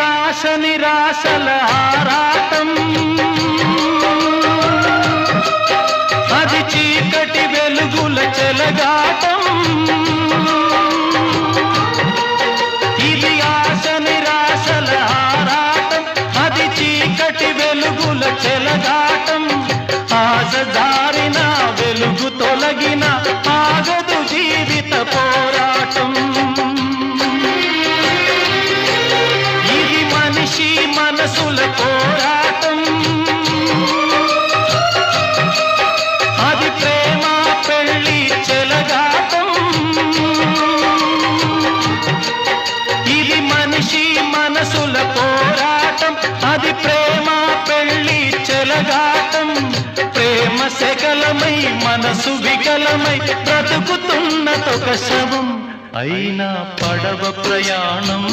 ఆశ నిరాశల ఆరాటం, అది చీకటి వెలుగుల చెలగాటం. ఇది ఆశ నిరాశల ఆరాటం, అది చీకటి వెలుగుల చెలగాటం. ఆశ జారిన వెలుగు తొలగిన ఆగదు జీవిత పోరాటం. ఇది మనిషి మనసుల పోరాటం, అది ప్రేమ పెళ్లి చెలగాటం. ఇది మనిషి మనసుల పోరాటం, అది ప్రేమ పెళ్లి చెలగాటం. ప్రేమ సెగలమై మనసు వికలమై బ్రతుకుతున్నదొక శవం, అయినా పడవ ప్రయాణం.